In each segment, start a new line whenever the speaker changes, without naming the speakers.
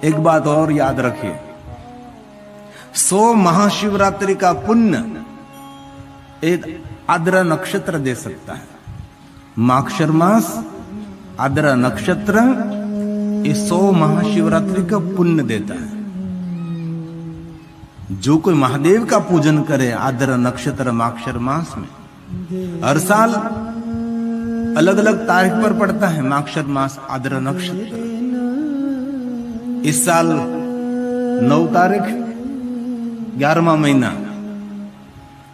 एक बात और याद रखिए, 100 महाशिवरात्रि का पुण्य एक आद्रा नक्षत्र दे सकता है। माक्षर मास, आद्रा नक्षत्र, ये 100 महाशिवरात्रि का पुण्य देता है। जो कोई महादेव का पूजन करे आद्रा नक्षत्र माक्षर मास में, हर साल अलग अलग तारीख पर पड़ता है माक्षर मास आद्रा नक्षत्र। इस साल 9 तारीख 11वां महीना,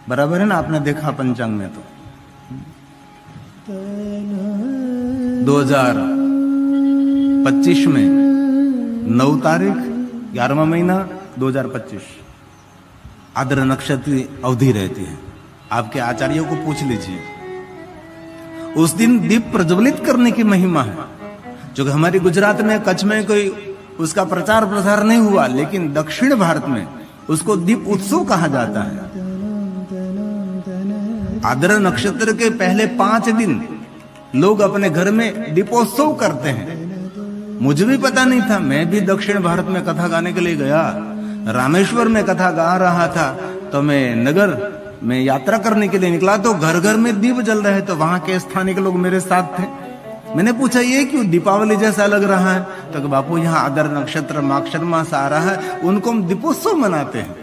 बराबर है ना? आपने देखा पंचांग में तो 2025 में 9 तारीख 11वां महीना 2025 आद्रा नक्षत्र की अवधि रहती है। आपके आचार्यों को पूछ लीजिए, उस दिन दीप प्रज्वलित करने की महिमा है। जो कि हमारे गुजरात में कच्छ में कोई उसका प्रचार प्रसार नहीं हुआ, लेकिन दक्षिण भारत में उसको दीप उत्सव कहा जाता है। आद्रा नक्षत्र के पहले 5 दिन लोग अपने घर में दीपोत्सव करते हैं। मुझे भी पता नहीं था, मैं भी दक्षिण भारत में कथा गाने के लिए गया, रामेश्वर में कथा गा रहा था, तो मैं नगर में यात्रा करने के लिए निकला तो घर घर में दीप जल रहे, तो वहां के स्थानीय लोग मेरे साथ थे। मैंने पूछा ये क्यों दीपावली जैसा लग रहा है? तो बापू यहाँ आद्रा नक्षत्र माक्षर मास आ रहा है, उनको हम दीपोत्सव मनाते हैं।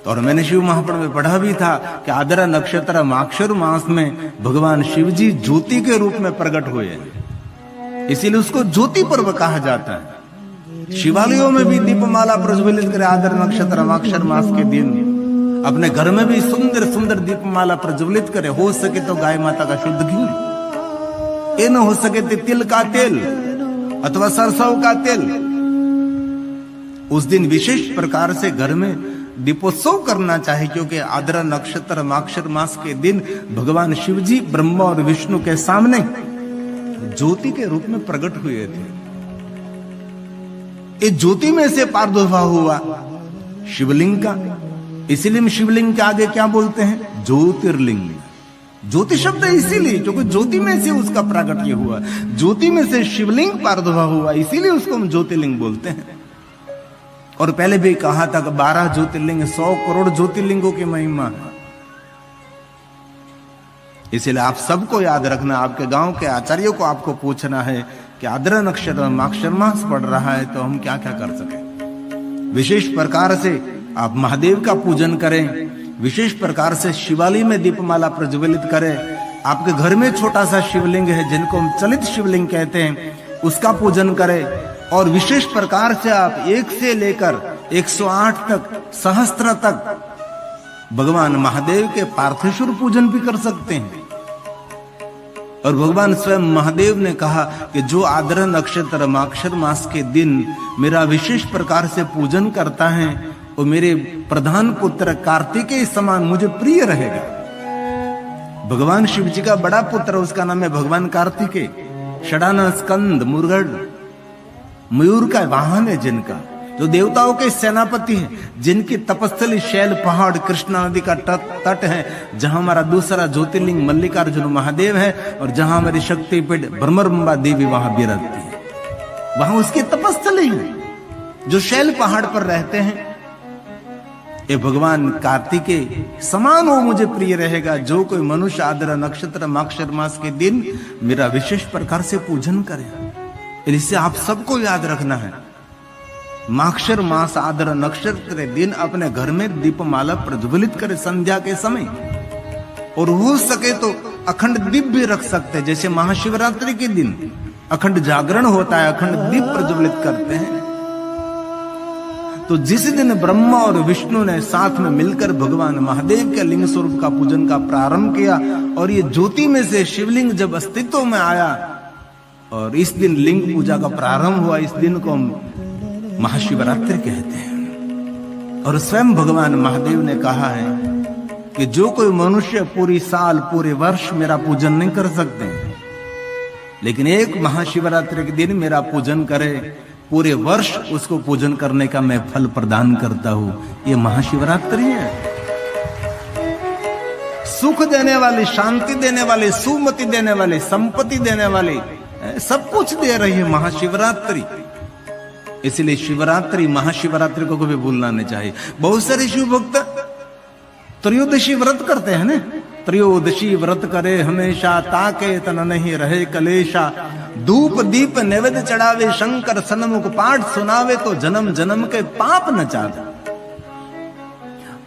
और मैंने शिव महापुराण में पढ़ा भी था कि आद्रा नक्षत्र माक्षर मास में भगवान शिव जी ज्योति के रूप में प्रकट हुए हैं, इसीलिए उसको ज्योति पर्व कहा जाता है। शिवालयों में भी दीपमाला प्रज्वलित करे आद्रा नक्षत्र माक्षर मास के दिन। अपने घर में भी सुंदर सुंदर दीपमाला प्रज्वलित करे। हो सके तो गाय माता का शुद्ध घी, ये न हो सके तो तिल का तेल अथवा सरसों का तेल। उस दिन विशेष प्रकार से घर में दीपोत्सव करना चाहिए, क्योंकि आद्रा नक्षत्र माक्षर मास के दिन भगवान शिव जी ब्रह्मा और विष्णु के सामने ज्योति के रूप में प्रकट हुए थे। इस ज्योति में से प्रादुर्भाव हुआ शिवलिंग का, इसीलिए हम शिवलिंग के आगे क्या बोलते हैं? ज्योतिर्लिंग। ज्योति शब्द इसीलिए क्योंकि ज्योति में से उसका प्राकट्य हुआ, ज्योति में से शिवलिंग प्रादुर्भाव हुआ, इसीलिए उसको हम ज्योतिर्लिंग बोलते हैं। और पहले भी कहा था कि 12 ज्योतिर्लिंग 100 करोड़ ज्योतिर्लिंगों की महिमा है। इसलिए आप सबको याद रखना, आपके गांव के आचार्यों को आपको पूछना है कि आद्रा नक्षत्र माक्षर मास पड़ रहा है तो हम क्या क्या कर सके। विशेष प्रकार से आप महादेव का पूजन करें, विशेष प्रकार से शिवालय में दीपमाला प्रज्वलित करें। आपके घर में छोटा सा शिवलिंग है जिनको हम चलित शिवलिंग कहते हैं, उसका पूजन करें। और विशेष प्रकार से आप 1 से लेकर 108 तक, सहस्त्र तक भगवान महादेव के पार्थेश्वर पूजन भी कर सकते हैं। और भगवान स्वयं महादेव ने कहा कि जो आद्रा नक्षत्र माक्षर मास के दिन मेरा विशेष प्रकार से पूजन करता है वो मेरे प्रधान पुत्र कार्तिकेय समान मुझे प्रिय रहेगा। भगवान शिव जी का बड़ा पुत्र, उसका नाम है भगवान कार्तिकेय। षडानन स्कंद मुरगढ़ मयूर का वाहन है, जिनका जो देवताओं के सेनापति हैं, जिनकी तपस्थली शैल पहाड़ कृष्णा नदी का तट है, जहां हमारा दूसरा ज्योतिर्लिंग मल्लिकार्जुन महादेव है, और जहां हमारी शक्तिपीठ भ्रमरंबा देवी वहां विराजती है। वहां उसकी तपस्थली है, जो शैल पहाड़ पर रहते हैं। ये भगवान कार्तिकेय समान वो मुझे प्रिय रहेगा, जो कोई मनुष्य आद्रा नक्षत्र माक्षर मास के दिन मेरा विशेष प्रकार से पूजन करे। इससे आप सबको याद रखना है, माक्षर मास आद्रा नक्षत्र के दिन अपने घर में दीपमाला प्रज्वलित करे संध्या के समय। और हो सके तो अखंड दीप भी रख सकते हैं, जैसे महाशिवरात्रि के दिन अखंड जागरण होता है, अखंड दीप प्रज्वलित करते हैं। तो जिस दिन ब्रह्मा और विष्णु ने साथ में मिलकर भगवान महादेव के लिंग स्वरूप का पूजन का प्रारंभ किया, और ये ज्योति में से शिवलिंग जब अस्तित्व में आया और इस दिन लिंग पूजा का प्रारंभ हुआ, इस दिन को हम महाशिवरात्रि कहते हैं। और स्वयं भगवान महादेव ने कहा है कि जो कोई मनुष्य पूरी साल पूरे वर्ष मेरा पूजन नहीं कर सकते, लेकिन एक महाशिवरात्रि के दिन मेरा पूजन करे, पूरे वर्ष उसको पूजन करने का मैं फल प्रदान करता हूं। ये महाशिवरात्रि है। सुख देने वाली, शांति देने वाली, सुमति देने वाली, संपत्ति देने वाली सब कुछ दे रही है महाशिवरात्रि। इसलिए शिवरात्रि, महाशिवरात्रि को कभी भूलना नहीं चाहिए। बहुत सारे शिव भक्त त्रयोदशी व्रत करते हैं ना, त्रयोदशी व्रत करे हमेशा, ताके तन नहीं रहे कलेशा, धूप दीप नैवेद्य चढ़ावे, शंकर सन्मुख पाठ सुनावे, तो जन्म जन्म के पाप न चाहे।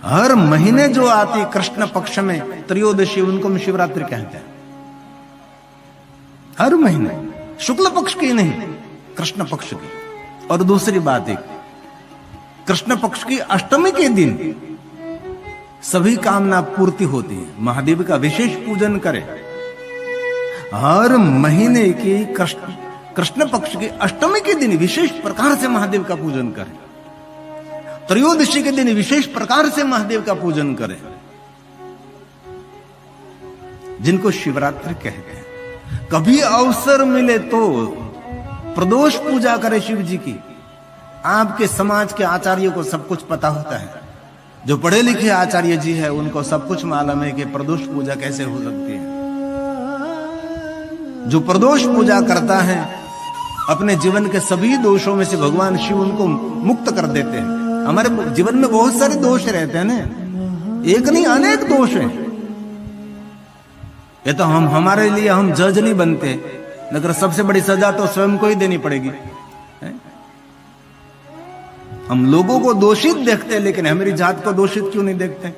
हर महीने जो आती कृष्ण पक्ष में त्रयोदशी, उनको हम शिवरात्रि कहते हैं। हर महीने, शुक्ल पक्ष की नहीं, कृष्ण पक्ष की। और दूसरी बात एक, कृष्ण पक्ष की अष्टमी के दिन सभी कामना पूर्ति होती है। महादेव का विशेष पूजन करें। हर महीने की कृष्ण पक्ष की अष्टमी के दिन विशेष प्रकार से महादेव का पूजन करें। त्रयोदशी के दिन विशेष प्रकार से महादेव का पूजन करें, जिनको शिवरात्रि कहते हैं। कभी अवसर मिले तो प्रदोष पूजा करें शिव जी की। आपके समाज के आचार्यों को सब कुछ पता होता है। जो पढ़े लिखे आचार्य जी है, उनको सब कुछ मालूम है कि प्रदोष पूजा कैसे हो सकती है। जो प्रदोष पूजा करता है, अपने जीवन के सभी दोषों में से भगवान शिव उनको मुक्त कर देते हैं। हमारे जीवन में बहुत सारे दोष रहते हैं ना, एक नहीं अनेक दोष हैं। ये तो हमारे लिए हम जज नहीं बनते, मगर सबसे बड़ी सजा तो स्वयं को ही देनी पड़ेगी। हम लोगों को दोषित देखते हैं, लेकिन हमारी जात को दोषित क्यों नहीं देखते?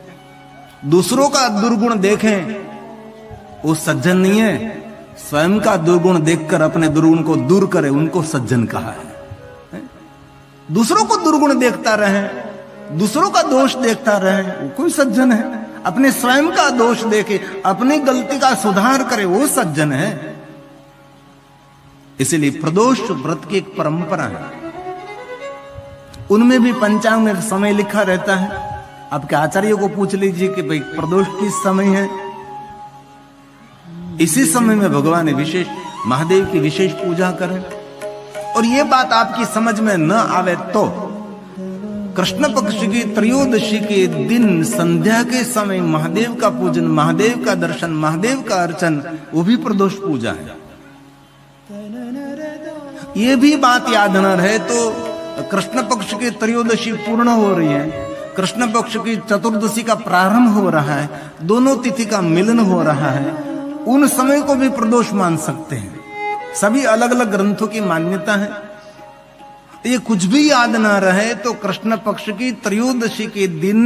दूसरों का दुर्गुण देखें, वो सज्जन नहीं है। स्वयं का दुर्गुण देखकर अपने दुर्गुण को दूर करे, उनको सज्जन कहा है। दूसरों को दुर्गुण देखता रहे, दूसरों का दोष देखता रहे, वो कोई सज्जन है? अपने स्वयं का दोष देखे, अपनी गलती का सुधार करे, वो सज्जन है। इसलिए प्रदोष व्रत की एक परंपरा है। उनमें भी पंचांग में समय लिखा रहता है। आपके आचार्यों को पूछ लीजिए कि भाई प्रदोष किस समय है। इसी समय में भगवान विशेष महादेव की विशेष पूजा करें। और ये बात आपकी समझ में न आवे तो कृष्ण पक्ष की त्रयोदशी के दिन संध्या के समय महादेव का पूजन, महादेव का दर्शन, महादेव का अर्चन, वो भी प्रदोष पूजा है। ये भी बात याद न रहे तो कृष्ण पक्ष की त्रयोदशी पूर्ण हो रही है, कृष्ण पक्ष की चतुर्दशी का प्रारंभ हो रहा है, दोनों तिथि का मिलन हो रहा है, उन समय को भी प्रदोष मान सकते हैं। सभी अलग अलग ग्रंथों की मान्यता है। ये कुछ भी याद ना रहे तो कृष्ण पक्ष की त्रयोदशी के दिन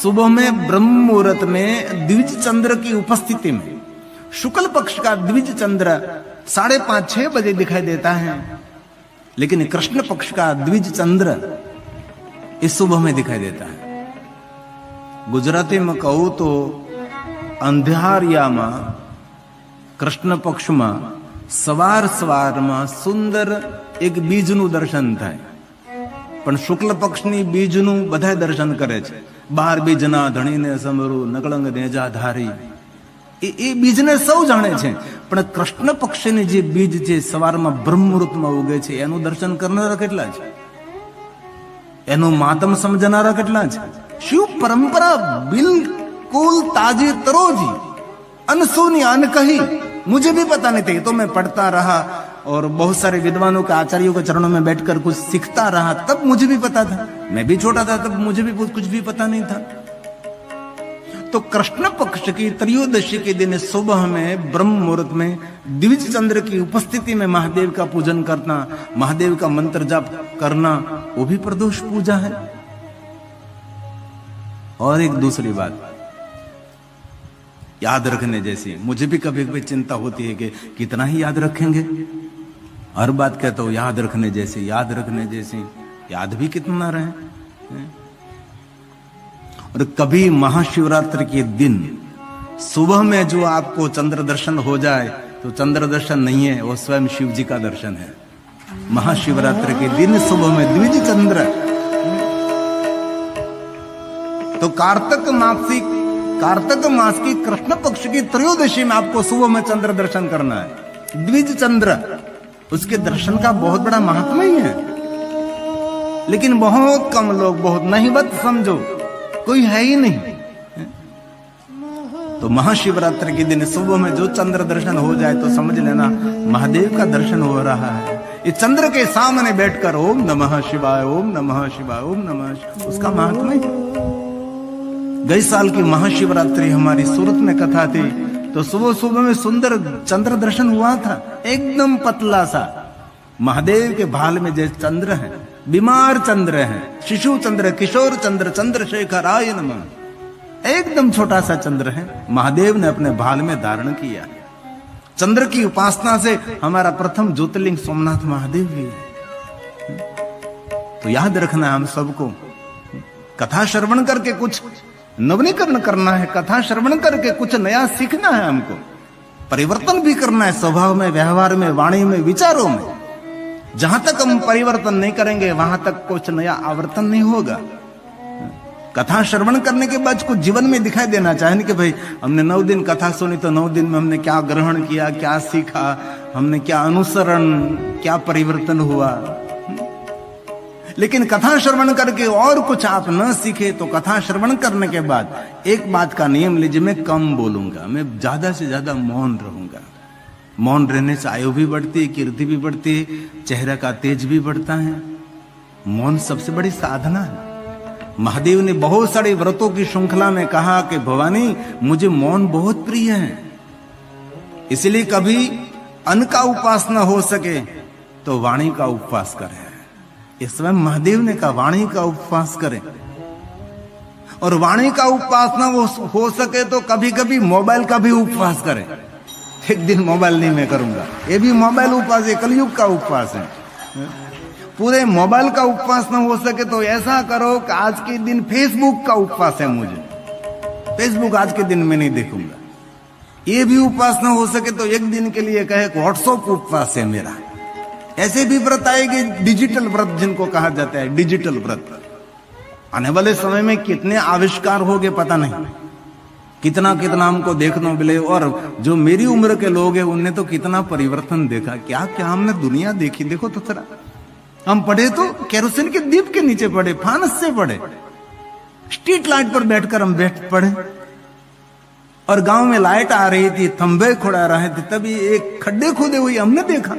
सुबह में ब्रह्म मुहूर्त में द्विज चंद्र की उपस्थिति में, शुक्ल पक्ष का द्विज चंद्र 5:30-6 बजे दिखाई देता है, लेकिन कृष्ण पक्ष का द्विज चंद्र इस सुबह में दिखाई देता है। गुजराती में कहूं तो अंधियारियामा कृष्ण पक्ष में सवार में सुंदर एक बीजનું દર્શન થાય, પણ શુક્લ પક્ષની બીજનું બધા દર્શન કરે છે। 12 બીજના ધણીને સમરું નકળંગ નેજા ધારી, એ બીજને સૌ જાણે છે, પણ કૃષ્ણ પક્ષની જે બીજ છે સવારમાં બ્રહ્મમુહૂર્તમાં ઉગે છે, એનું દર્શન કરનારા કેટલા છે? એનું માતમ સમજનારા કેટલા છે? शिव परंपरा बिल्कुल ताजी तरोजी, अनसुनी अनकही, मुझे भी पता नहीं था। तो मैं पढ़ता रहा और बहुत सारे विद्वानों के आचार्यों के चरणों में बैठकर कुछ सीखता रहा, तब मुझे भी पता था। मैं भी छोटा था तब मुझे भी कुछ भी पता नहीं था। तो कृष्ण पक्ष की त्रयोदशी के दिन सुबह में ब्रह्म मुहूर्त में द्विज चंद्र की उपस्थिति में महादेव का पूजन करना, महादेव का मंत्र जाप करना, वो भी प्रदोष पूजा है। और एक दूसरी बात याद रखने जैसी, मुझे भी कभी कभी चिंता होती है कि कितना ही याद रखेंगे। हर बात कहता हूं याद रखने जैसी, याद रखने जैसी, याद भी कितना रहे। और कभी महाशिवरात्रि के दिन सुबह में जो आपको चंद्र दर्शन हो जाए तो चंद्र दर्शन नहीं है, वो स्वयं शिव जी का दर्शन है। महाशिवरात्रि के दिन सुबह में द्विज चंद्र, तो कार्तिक मास की कृष्ण पक्ष की त्रयोदशी में आपको सुबह में चंद्र दर्शन करना है, द्विज चंद्र। उसके दर्शन का बहुत बड़ा महात्मा ही है, लेकिन बहुत कम लोग, बहुत नहीवत समझो, कोई है ही नहीं। तो महाशिवरात्रि के दिन सुबह में जो चंद्र दर्शन हो जाए तो समझ लेना महादेव का दर्शन हो रहा है। ये चंद्र के सामने बैठकर ओम नमः शिवाय, ओम नमः शिवाय, ओम नमः शिवाय, उसका महात्म्य है। गई साल की महाशिवरात्रि हमारी सूरत में कथा थी, तो सुबह सुबह में सुंदर चंद्र दर्शन हुआ था, एकदम पतला सा। महादेव के भाल में जैसे चंद्र है, बीमार चंद्र है, शिशु चंद्र, किशोर चंद्र, चंद्रशेखराय नमः, एकदम छोटा सा चंद्र है, महादेव ने अपने भाल में धारण किया। चंद्र की उपासना से हमारा प्रथम ज्योतिर्लिंग सोमनाथ महादेव भी है। तो याद रखना हम सबको, कथा श्रवण करके कुछ नवीनीकरण करना है, कथा श्रवण करके कुछ नया सीखना है, हमको परिवर्तन भी करना है स्वभाव में, व्यवहार में, वाणी में, विचारों में। जहां तक हम परिवर्तन नहीं करेंगे वहां तक कुछ नया आवर्तन नहीं होगा। कथा श्रवण करने के बाद कुछ जीवन में दिखाई देना चाहिए कि भाई हमने 9 दिन कथा सुनी तो 9 दिन में हमने क्या ग्रहण किया, क्या सीखा, हमने क्या अनुसरण, क्या परिवर्तन हुआ। लेकिन कथा श्रवण करके और कुछ आप न सीखे तो कथा श्रवण करने के बाद एक बात का नियम लीजिए, मैं कम बोलूंगा, मैं ज्यादा से ज्यादा मौन रहूंगा। मौन रहने से आयु भी बढ़ती है, कीर्ति भी बढ़ती है, चेहरे का तेज भी बढ़ता है। मौन सबसे बड़ी साधना है। महादेव ने बहुत सारे व्रतों की श्रृंखला में कहा कि भवानी मुझे मौन बहुत प्रिय है, इसलिए कभी अन्न का उपवास न हो सके तो वाणी का उपवास करें। इस समय महादेव ने कहा वाणी का उपवास करें, और वाणी का उपवास ना हो सके तो कभी कभी मोबाइल का भी उपवास करें। एक दिन मोबाइल नहीं मैं करूंगा, ये भी मोबाइल उपवास है, कलयुग का उपवास है। पूरे मोबाइल का उपवास ना हो सके तो ऐसा करो कि आज के दिन फेसबुक का उपवास है, मुझे फेसबुक आज के दिन में नहीं देखूंगा। ये भी उपवास ना हो सके तो एक दिन के लिए कहे व्हाट्सएप उपवास है मेरा। ऐसे भी व्रत आएगी, डिजिटल व्रत जिनको कहा जाता है, डिजिटल व्रत। आने वाले समय में कितने आविष्कार होंगे पता नहीं, कितना कितना हमको देखने मिले। और जो मेरी उम्र के लोग हैं उनने तो कितना परिवर्तन देखा, क्या क्या हमने दुनिया देखी। देखो तो जरा, हम पढ़े तो केरोसिन के दीप के नीचे पढ़े, फानस से पढ़े, स्ट्रीट लाइट पर बैठकर हम पढ़े, और गांव में लाइट आ रही थी, थंबे खुड़ा रहे थे, तभी एक खड्डे खोदे हुए हमने देखा।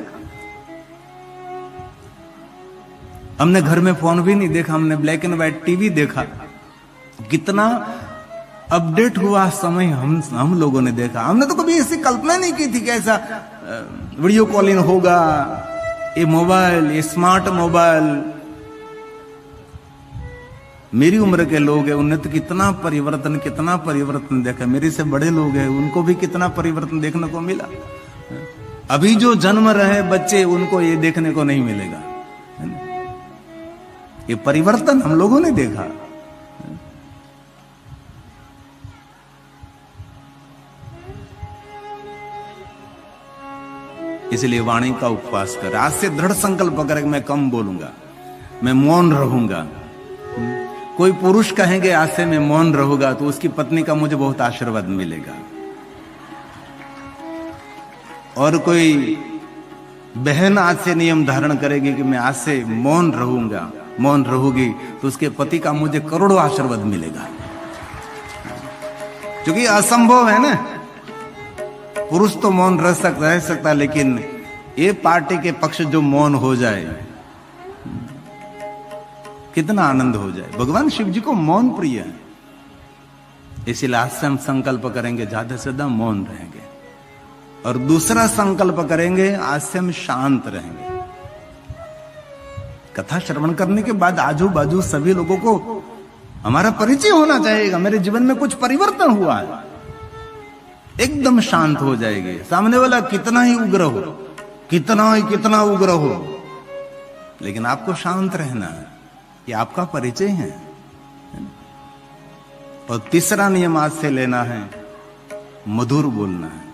हमने घर में फोन भी नहीं देखा, हमने ब्लैक एंड व्हाइट टीवी देखा। कितना अपडेट हुआ समय हम लोगों ने देखा। हमने तो कभी ऐसी कल्पना नहीं की थी कि ऐसा वीडियो कॉलिंग होगा, ये मोबाइल, ये स्मार्ट मोबाइल। मेरी उम्र के लोग हैं उन्हें तो कितना परिवर्तन देखा। मेरे से बड़े लोग हैं उनको भी कितना परिवर्तन देखने को मिला। अभी जो जन्म रहे बच्चे उनको ये देखने को नहीं मिलेगा। ये परिवर्तन हम लोगों ने देखा। इसलिए वाणी का उपवास कर, आज से दृढ़ संकल्प कर मैं कम बोलूंगा, मैं मौन रहूंगा। कोई पुरुष कहेंगे आज से मैं मौन रहूंगा तो उसकी पत्नी का मुझे बहुत आशीर्वाद मिलेगा। और कोई बहन आज से नियम धारण करेगी कि मैं आज से मौन रहूंगा, मौन रहूगी, तो उसके पति का मुझे करोड़ों आशीर्वाद मिलेगा। क्योंकि असंभव है ना, पुरुष तो मौन रह सकता, लेकिन ये पार्टी के पक्ष जो मौन हो जाए कितना आनंद हो जाए। भगवान शिव जी को मौन प्रिय है, इसीलिए आज से हम संकल्प करेंगे ज्यादा से ज्यादा मौन रहेंगे। और दूसरा संकल्प करेंगे आज से हम शांत रहेंगे। कथा श्रवण करने के बाद आजू बाजू सभी लोगों को हमारा परिचय होना चाहिएगा, मेरे जीवन में कुछ परिवर्तन हुआ है, एकदम शांत हो जाएगी। सामने वाला कितना ही उग्र हो, कितना उग्र हो, लेकिन आपको शांत रहना है, ये आपका परिचय है। और तीसरा नियम आज से लेना है, मधुर बोलना है,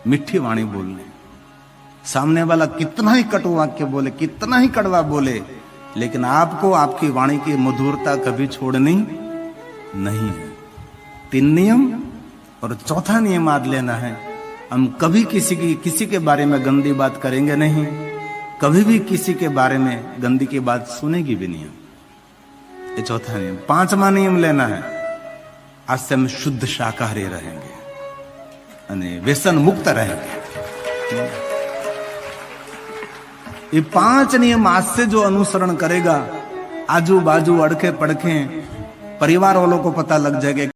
मिठी वाणी बोलने। सामने वाला कितना ही कटु वाक्य बोले, कितना ही कड़वा बोले, लेकिन आपको आपकी वाणी की मधुरता कभी छोड़नी नहीं है। 3 नियम। और चौथा नियम आज लेना है, हम कभी किसी के बारे में गंदी बात करेंगे नहीं, कभी भी किसी के बारे में गंदी की बात सुनेगी भी नहीं। ये चौथा नियम। 5वां नियम लेना है, आज से हम शुद्ध शाकाहारी रहेंगे અને વ્યસન મુક્ત रहेंगे। ये 5 नियम आज से जो अनुसरण करेगा, आजू बाजू अड़के पड़के परिवार वालों को पता लग जाएगा